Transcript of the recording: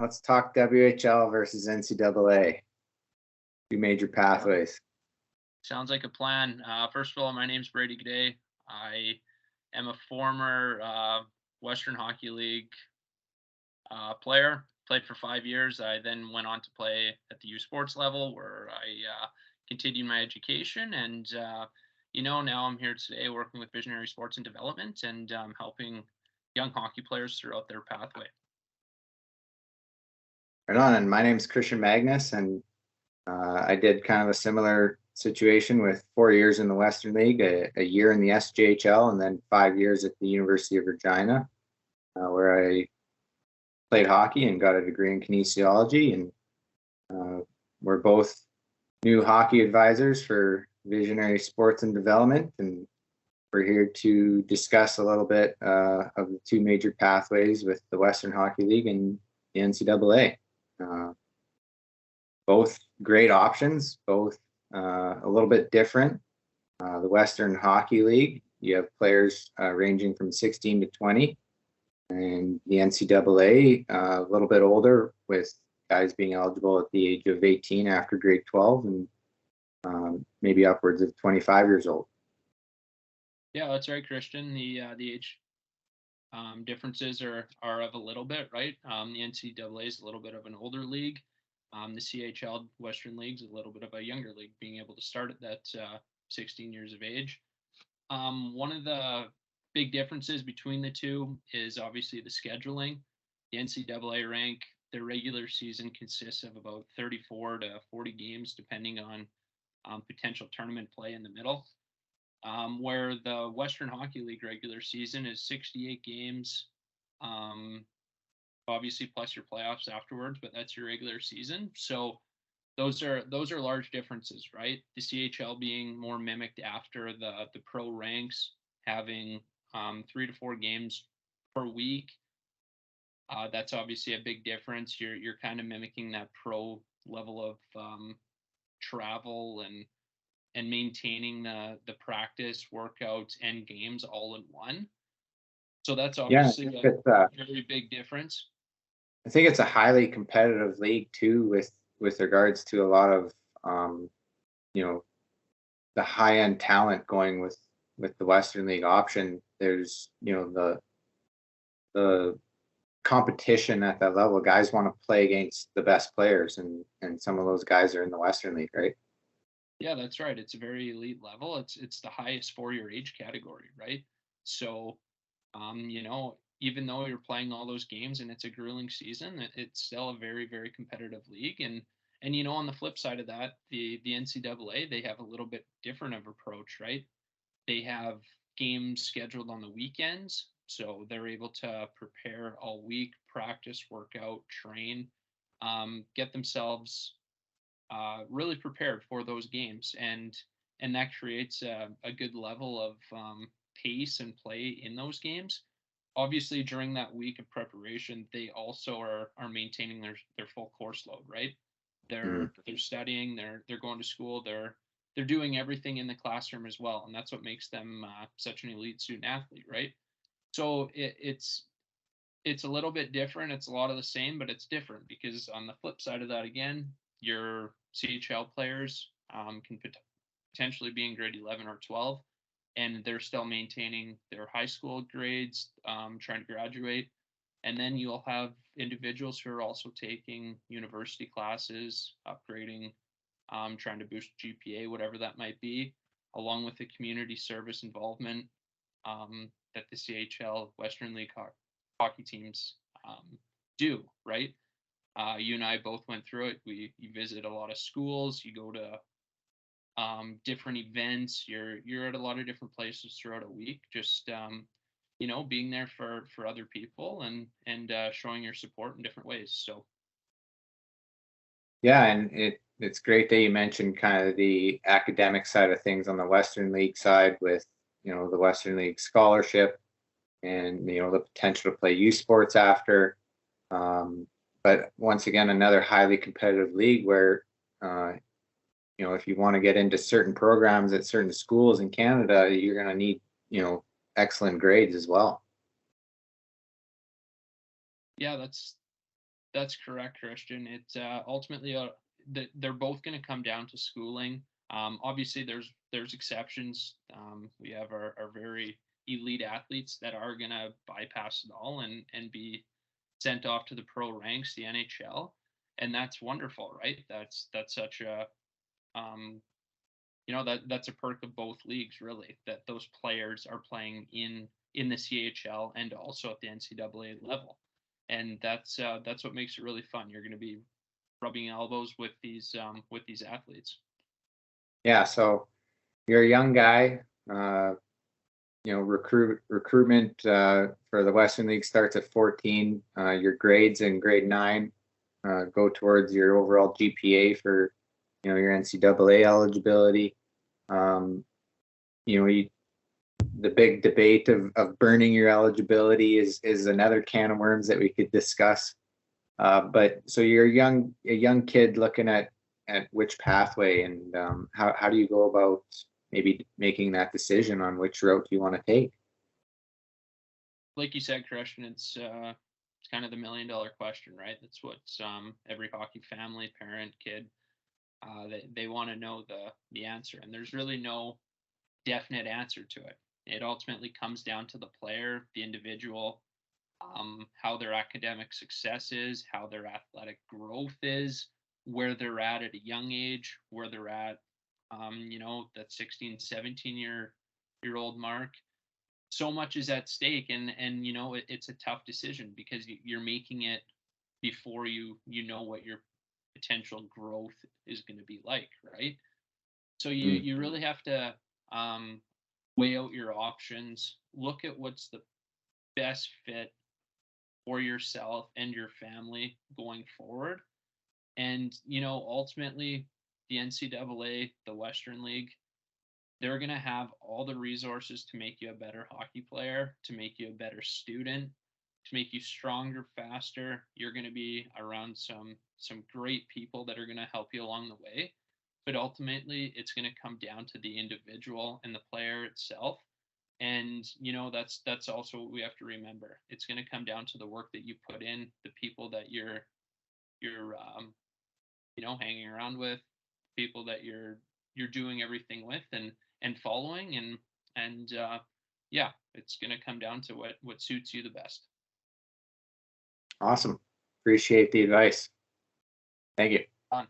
let's talk WHL versus NCAA. Two major pathways. Sounds like a plan. First of all, my name's Brady Gaudet. I am a former Western Hockey League player. Played for 5 years. I then went on to play at the USports level, where I continued my education. And now I'm here today working with Visionary Sports and Development and helping young hockey players throughout their pathway. Right on. And my name's Christian Magnus, and I did kind of a similar situation with 4 years in the Western League, a year in the SJHL, and then 5 years at the University of Regina, where I played hockey and got a degree in kinesiology. And we're both new hockey advisors for Visionary Sports and Development, and we're here to discuss a little bit of the two major pathways with the Western Hockey League and the NCAA. Both great options, both a little bit different. The Western Hockey League, you have players ranging from 16 to 20, and the NCAA a little bit older, with guys being eligible at the age of 18 after grade 12, and maybe upwards of 25 years old. Yeah, that's right, Christian. The age differences are of a little bit, right? The NCAA is a little bit of an older league. The CHL Western League is a little bit of a younger league, being able to start at that 16 years of age. One of the big differences between the two is obviously the scheduling. The NCAA rank, their regular season consists of about 34 to 40 games, depending on potential tournament play in the middle. Where the Western Hockey League regular season is 68 games, obviously plus your playoffs afterwards, but that's your regular season. So those are large differences, right? The CHL being more mimicked after the pro ranks, having 3 to 4 games per week. That's obviously a big difference. You're kind of mimicking that pro level of travel and maintaining the practice, workouts, and games all in one. So that's obviously a very big difference. I think it's a highly competitive league too, with regards to a lot of the high end talent going with the Western League option. There's the competition at that level. Guys want to play against the best players, and some of those guys are in the Western League, right? Yeah, that's right. It's a very elite level. It's the highest for your age category, right? So, even though you're playing all those games and it's a grueling season, it's still a very, very competitive league. And on the flip side of that, the NCAA, they have a little bit different of approach, right? They have games scheduled on the weekends, so they're able to prepare all week, practice, work out, train, get themselves really prepared for those games, and that creates a good level of pace and play in those games. Obviously, during that week of preparation, they also are maintaining their full course load, right? They're studying, they're going to school, they're doing everything in the classroom as well, and that's what makes them such an elite student athlete, right? So it's a little bit different. It's a lot of the same, but it's different because on the flip side of that, again, your CHL players can potentially be in grade 11 or 12, and they're still maintaining their high school grades, trying to graduate. And then you'll have individuals who are also taking university classes, upgrading, trying to boost GPA, whatever that might be, along with the community service involvement that the CHL Western League hockey teams do, right? You and I both went through it. You visit a lot of schools, you go to different events, you're at a lot of different places throughout a week, just being there for other people and showing your support in different ways. So yeah, and it's great that you mentioned kind of the academic side of things on the Western League side, with the Western League scholarship and the potential to play U Sports after. But once again, another highly competitive league where if you want to get into certain programs at certain schools in Canada, you're going to need excellent grades as well. Yeah, that's That's correct, Christian. It's ultimately they're both going to come down to schooling. Obviously, there's exceptions. We have our very elite athletes that are going to bypass it all and be sent off to the pro ranks, the NHL, and that's wonderful, right? That's such a that's a perk of both leagues, really, that those players are playing in the CHL and also at the NCAA level, and that's what makes it really fun. You're going to be rubbing elbows with these athletes. Yeah, so you're a young guy. Recruitment for the Western League starts at 14. Your grades in grade 9 go towards your overall GPA for your NCAA eligibility. The big debate of burning your eligibility is another can of worms that we could discuss. But so you're a young kid looking at which pathway, and how do you go about maybe making that decision on which route you want to take? Like you said, Christian, it's kind of the $1 million question, right? That's what every hockey family, parent, kid, they want to know the answer, and there's really no definite answer to it. It ultimately comes down to the player, the individual, how their academic success is, how their athletic growth is, where they're at a young age, where they're at, that 16, 17 year old mark. So much is at stake, and it's a tough decision because you're making it before you know what your potential growth is going to be like, right? So you really have to weigh out your options, look at what's the best fit for yourself and your family going forward. And, ultimately, the NCAA, the Western League, they're going to have all the resources to make you a better hockey player, to make you a better student, to make you stronger, faster. You're going to be around some great people that are going to help you along the way. But ultimately, it's going to come down to the individual and the player itself. And that's also what we have to remember. It's going to come down to the work that you put in, the people that you're hanging around with, people that you're doing everything with and following, and yeah, it's going to come down to what suits you the best. Awesome. Appreciate the advice. Thank you. Fun.